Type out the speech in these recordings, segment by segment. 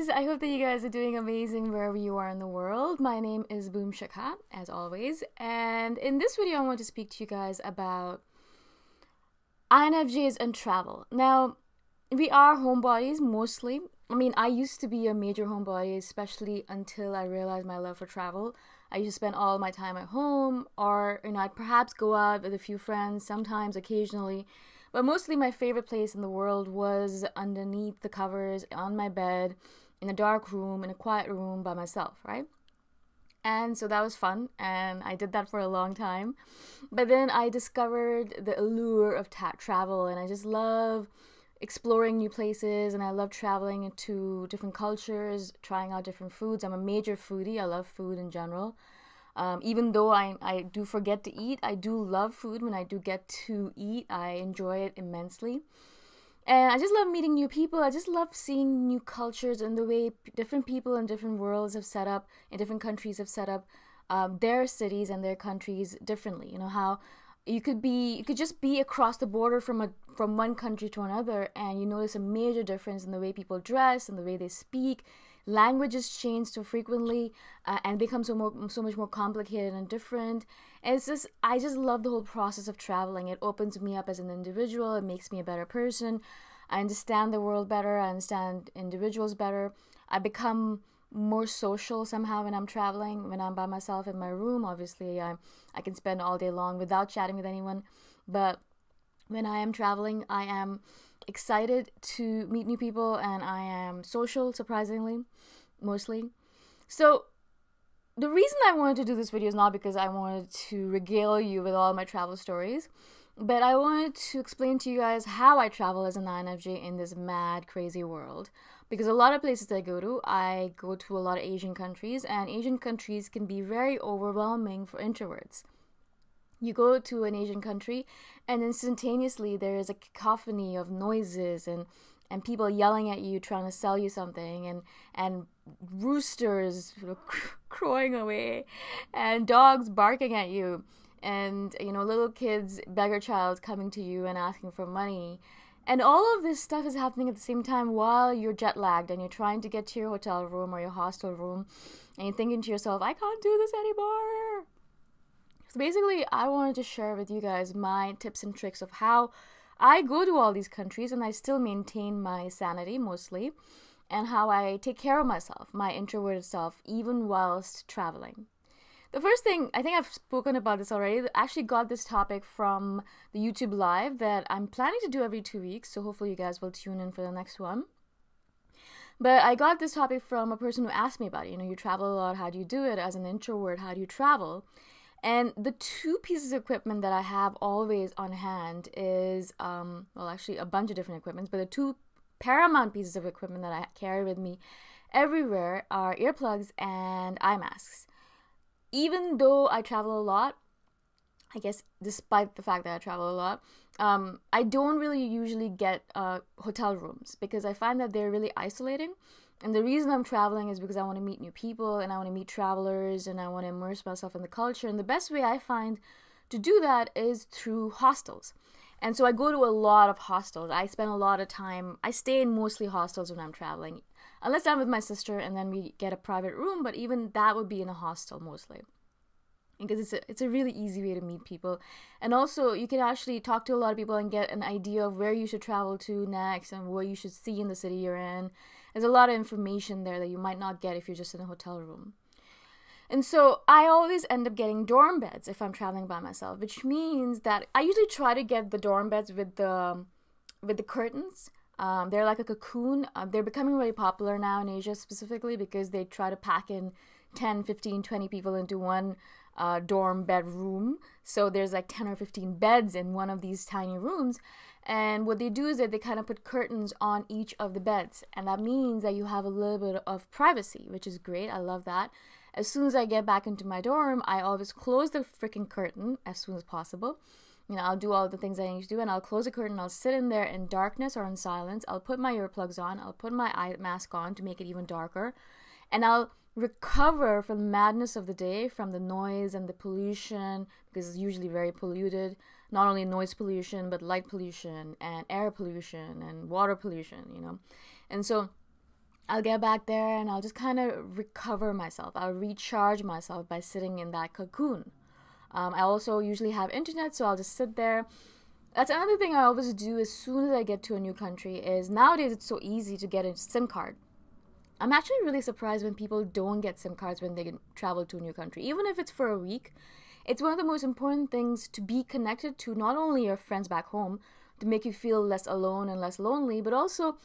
guys, I hope that you guys are doing amazing wherever you are in the world. My name is Shikha, as always, and in this video I want to speak to you guys about INFJs and travel. Now, we are homebodies mostly. I mean, I used to be a major homebody, especially until I realized my love for travel. I used to spend all my time at home, or I'd perhaps go out with a few friends, sometimes, occasionally. But mostly my favorite place in the world was underneath the covers, on my bed, in a dark room, in a quiet room by myself, right? And so that was fun, and I did that for a long time. But then I discovered the allure of travel, and I just love exploring new places, and I love traveling to different cultures, trying out different foods. I'm a major foodie. I love food in general. Even though I do forget to eat, I do love food. When I do get to eat, I enjoy it immensely. And I just love meeting new people. I just love seeing new cultures and the way different people in different worlds have set up, in different countries have set up their cities and their countries differently. You know, how you could just be across the border from one country to another, and you notice a major difference in the way people dress and the way they speak. Languages change so frequently and become so much more complicated and different. And I just love the whole process of traveling. It opens me up as an individual. It makes me a better person. I understand the world better. I understand individuals better. I become more social somehow when I'm traveling. When I'm by myself in my room, obviously I can spend all day long without chatting with anyone. But when I am traveling, I am excited to meet new people, and I am social, surprisingly, mostly. So the reason I wanted to do this video is not because I wanted to regale you with all my travel stories, but I wanted to explain to you guys how I travel as an INFJ in this mad, crazy world. Because a lot of places I go to a lot of Asian countries, and Asian countries can be very overwhelming for introverts. You go to an Asian country, and instantaneously there is a cacophony of noises and people yelling at you, trying to sell you something, and roosters crowing away, and dogs barking at you, and little kids, beggar child coming to you and asking for money. And all of this stuff is happening at the same time while you're jet lagged and you're trying to get to your hotel room or your hostel room, and you're thinking to yourself, I can't do this anymore. So basically, I wanted to share with you guys my tips and tricks of how I go to all these countries and I still maintain my sanity mostly, and how I take care of myself, my introverted self, even whilst traveling. The first thing, I think I've spoken about this already, I actually got this topic from the YouTube Live that I'm planning to do every 2 weeks, so hopefully you guys will tune in for the next one. But I got this topic from a person who asked me about it. You travel a lot, how do you do it? As an introvert, how do you travel? And the two pieces of equipment that I have always on hand is, actually a bunch of different equipments, but the two paramount pieces of equipment that I carry with me everywhere are earplugs and eye masks. Even though I travel a lot, I guess despite the fact that I travel a lot, I don't really usually get hotel rooms because I find that they're really isolating. And the reason I'm traveling is because I want to meet new people, and I want to meet travelers, and I want to immerse myself in the culture. And the best way I find to do that is through hostels. And so I go to a lot of hostels. I spend a lot of time, I stay in mostly hostels when I'm traveling, unless I'm with my sister and then we get a private room, but even that would be in a hostel mostly. Because it's a really easy way to meet people. And also you can actually talk to a lot of people and get an idea of where you should travel to next and what you should see in the city you're in. There's a lot of information there that you might not get if you're just in a hotel room. And so I always end up getting dorm beds if I'm traveling by myself, which means that I usually try to get the dorm beds with the curtains. They're like a cocoon. They're becoming really popular now in Asia specifically because they try to pack in 10, 15, 20 people into one dorm bedroom. So there's like 10 or 15 beds in one of these tiny rooms. And what they do is that they kind of put curtains on each of the beds. And that means that you have a little bit of privacy, which is great. I love that. As soon as I get back into my dorm, I always close the freaking curtain as soon as possible. I'll do all the things I need to do, and I'll close the curtain. I'll sit in there in darkness or in silence. I'll put my earplugs on. I'll put my eye mask on to make it even darker. And I'll recover from the madness of the day, from the noise and the pollution, because it's usually very polluted. Not only noise pollution, but light pollution and air pollution and water pollution, And so I'll get back there and I'll just kind of recover myself. I'll recharge myself by sitting in that cocoon. I also usually have internet, so I'll just sit there. That's another thing I always do as soon as I get to a new country is nowadays it's so easy to get a SIM card. I'm actually really surprised when people don't get SIM cards when they travel to a new country, even if it's for a week. It's one of the most important things to be connected to not only your friends back home to make you feel less alone and less lonely, but also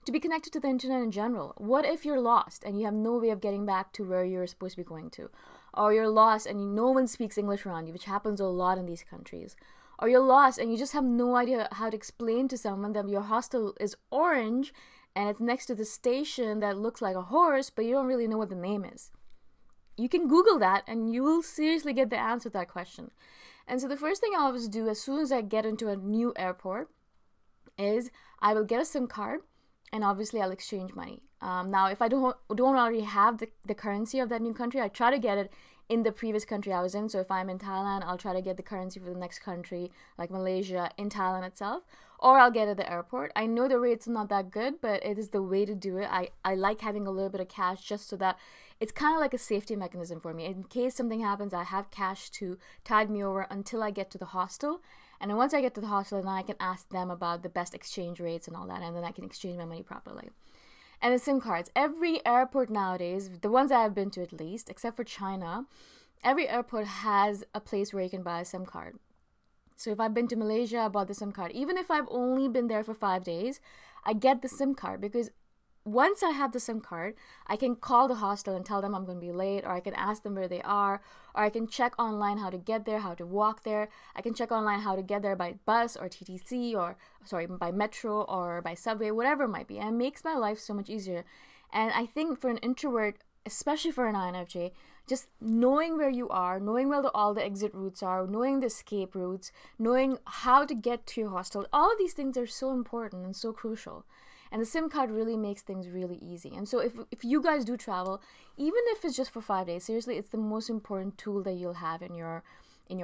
to be connected to the internet in general. What if you're lost and you have no way of getting back to where you're supposed to be going to? Or you're lost and no one speaks English around you, which happens a lot in these countries. Or you're lost and you just have no idea how to explain to someone that your hostel is orange and it's next to the station that looks like a horse, but you don't really know what the name is. You can Google that and you will seriously get the answer to that question. And so the first thing I always do as soon as I get into a new airport is I will get a SIM card and obviously I'll exchange money. Now, if I don't already have the currency of that new country, I try to get it in the previous country I was in. So if I'm in Thailand, I'll try to get the currency for the next country, like Malaysia, in Thailand itself, or I'll get it at the airport. I know the rates are not that good, but it is the way to do it. I like having a little bit of cash just so that it's kind of like a safety mechanism for me. In case something happens, I have cash to tide me over until I get to the hostel. And then once I get to the hostel, then I can ask them about the best exchange rates and all that, and then I can exchange my money properly. And the SIM cards. Every airport nowadays, the ones I have been to at least, except for China, every airport has a place where you can buy a SIM card. So if I've been to Malaysia, I bought the SIM card. Even if I've only been there for 5 days, I get the SIM card because once I have the SIM card, I can call the hostel and tell them I'm going to be late, or I can ask them where they are, or I can check online how to get there, how to walk there. I can check online how to get there by bus or TTC, or by metro or by subway, whatever it might be. And it makes my life so much easier. And I think for an introvert, especially for an INFJ, just knowing where you are, knowing where all the exit routes are, knowing the escape routes, knowing how to get to your hostel, all of these things are so important and so crucial. And the SIM card really makes things really easy. And so if you guys do travel, even if it's just for 5 days, seriously, it's the most important tool that you'll have in your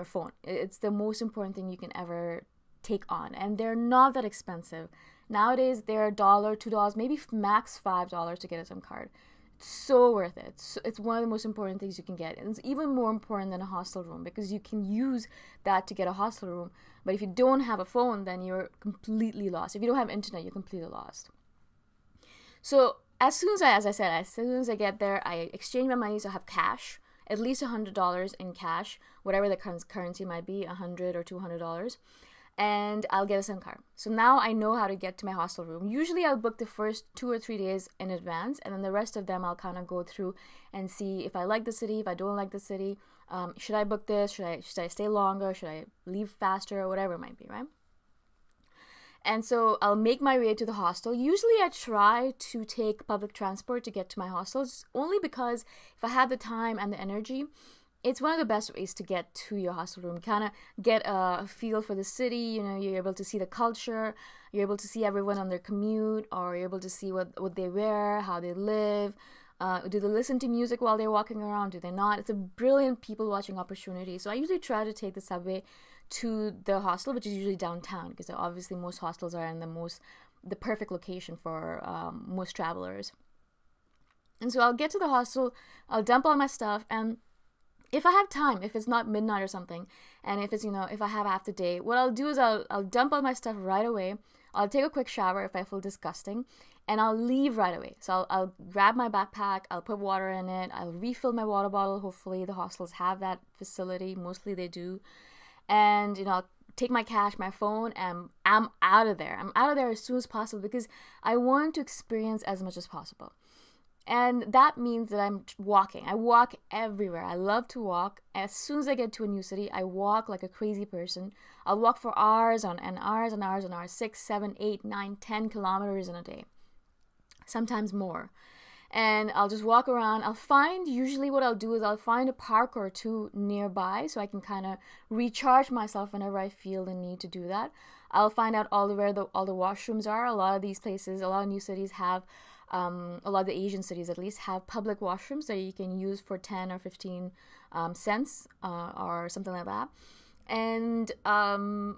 phone. It's the most important thing you can ever take on. And they're not that expensive. Nowadays, they're $1, $2, maybe max $5 to get a SIM card. It's so worth it. It's one of the most important things you can get. And it's even more important than a hostel room because you can use that to get a hostel room. But if you don't have a phone, then you're completely lost. If you don't have internet, you're completely lost. So as soon as I get there, I exchange my money, so I have cash, at least $100 in cash, whatever the currency might be, $100 or $200, and I'll get a SIM card. So now I know how to get to my hostel room. Usually I'll book the first 2 or 3 days in advance, and then the rest of them I'll kind of go through and see if I like the city, if I don't like the city. Should I book this? Should I stay longer? Should I leave faster? Or whatever it might be, right? And so I'll make my way to the hostel. Usually I try to take public transport to get to my hostels, only because if I have the time and the energy, it's one of the best ways to get to your hostel room. Kind of get a feel for the city. You know, you're able to see the culture. You're able to see everyone on their commute, or you're able to see what they wear, how they live. Do they listen to music while they're walking around? Do they not? It's a brilliant people watching opportunity. So I usually try to take the subway to the hostel, which is usually downtown, because obviously most hostels are in the perfect location for most travelers. And so I'll get to the hostel, I'll dump all my stuff, and if I have time, if it's not midnight or something, and if it's, if I have half the day, what I'll do is I'll dump all my stuff right away. I'll take a quick shower if I feel disgusting, and I'll leave right away. So I'll grab my backpack, I'll put water in it, I'll refill my water bottle. Hopefully the hostels have that facility. Mostly they do. And, I'll take my cash, my phone, and I'm out of there. I'm out of there as soon as possible because I want to experience as much as possible. And that means that I'm walking. I walk everywhere. I love to walk. As soon as I get to a new city, I walk like a crazy person. I'll walk for hours and hours and hours and hours, 6, 7, 8, 9, 10 kilometers in a day. Sometimes more. And I'll just walk around. Usually what I'll do is I'll find a park or two nearby so I can kind of recharge myself whenever I feel the need to do that. I'll find out all the washrooms are. A lot of these places, a lot of new cities have, a lot of the Asian cities at least, have public washrooms that you can use for 10 or 15 cents or something like that. And I'll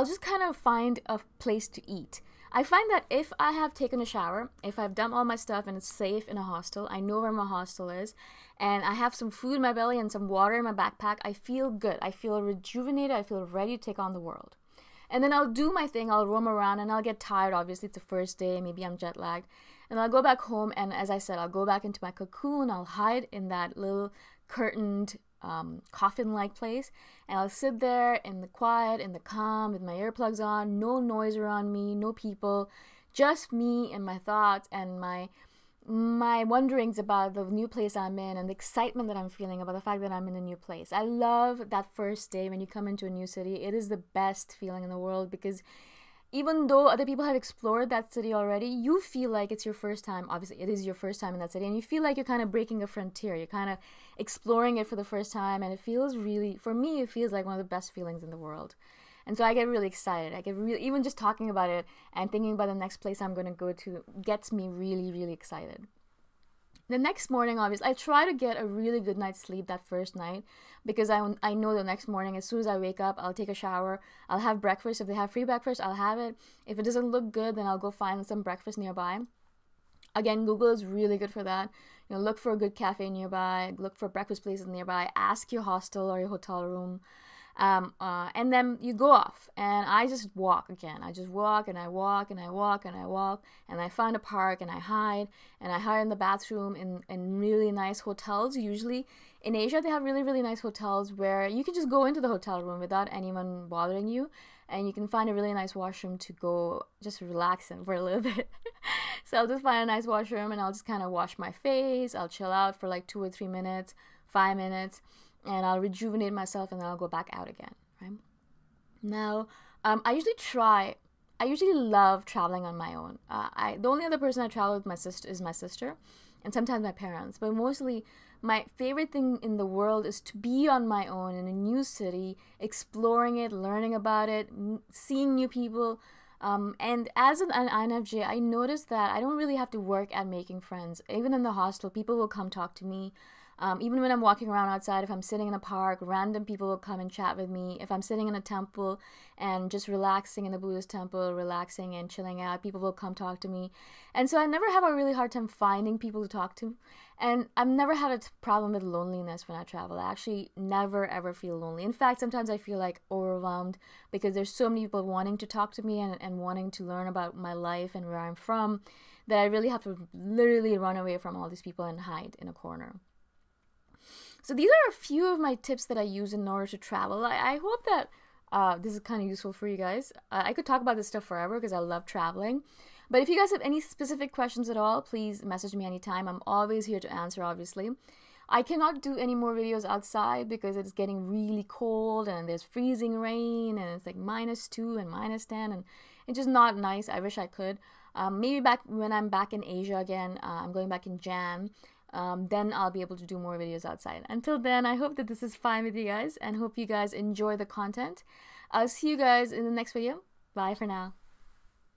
just kind of find a place to eat. I find that if I have taken a shower, if I've done all my stuff and it's safe in a hostel, I know where my hostel is, and I have some food in my belly and some water in my backpack, I feel good. I feel rejuvenated. I feel ready to take on the world. And then I'll do my thing. I'll roam around and I'll get tired. Obviously, it's the first day. Maybe I'm jet lagged. And I'll go back home. And as I said, I'll go back into my cocoon. I'll hide in that little curtained coffin-like place, and I'll sit there in the quiet, in the calm, with my earplugs on, no noise around me, no people, just me and my thoughts and my wonderings about the new place I'm in and the excitement that I'm feeling about the fact that I'm in a new place. I love that first day when you come into a new city. It is the best feeling in the world, because even though other people have explored that city already, you feel like it's your first time. Obviously, it is your first time in that city, and you feel like you're kind of breaking a frontier. You're kind of exploring it for the first time, and it feels really, for me, it feels like one of the best feelings in the world. And so I get really excited. I get really, even just talking about it and thinking about the next place I'm going to go to gets me really, really excited. The next morning, obviously, I try to get a really good night's sleep that first night, because I know the next morning, as soon as I wake up, I'll take a shower, I'll have breakfast. If they have free breakfast, I'll have it. If it doesn't look good, then I'll go find some breakfast nearby. Again, Google is really good for that. You know, look for a good cafe nearby, look for breakfast places nearby, ask your hostel or your hotel room. And then you go off, and I just walk again. I just walk and I walk and I walk and I walk, and I find a park and I hide in the bathroom in really nice hotels. Usually in Asia, they have really, really nice hotels where you can just go into the hotel room without anyone bothering you, and you can find a really nice washroom to go just relax in for a little bit. So I'll just find a nice washroom, and I'll just kind of wash my face. I'll chill out for like 2 or 3 minutes, 5 minutes, and I'll rejuvenate myself, and then I'll go back out again, right? Now, I usually love traveling on my own. The only other person I travel with is my sister, and sometimes my parents. But mostly, my favorite thing in the world is to be on my own in a new city, exploring it, learning about it, seeing new people. And as an INFJ, I noticed that I don't really have to work at making friends. Even in the hostel, people will come talk to me. Even when I'm walking around outside, if I'm sitting in a park, random people will come and chat with me. If I'm sitting in a temple and just relaxing in the Buddhist temple, relaxing and chilling out, people will come talk to me. And so I never have a really hard time finding people to talk to. And I've never had a problem with loneliness when I travel. I actually never, ever feel lonely. In fact, sometimes I feel like overwhelmed, because there's so many people wanting to talk to me and wanting to learn about my life and where I'm from, that I really have to literally run away from all these people and hide in a corner. So these are a few of my tips that I use in order to travel. I hope that this is kind of useful for you guys. I could talk about this stuff forever because I love traveling. But if you guys have any specific questions at all, please message me anytime. I'm always here to answer, obviously. I cannot do any more videos outside because it's getting really cold and there's freezing rain and it's like -2 and -10, and it's just not nice. I wish I could. Maybe when I'm back in Asia again, I'm going back in Jan. Then I'll be able to do more videos outside. Until then, I hope that this is fine with you guys and hope you guys enjoy the content. I'll see you guys in the next video. Bye for now.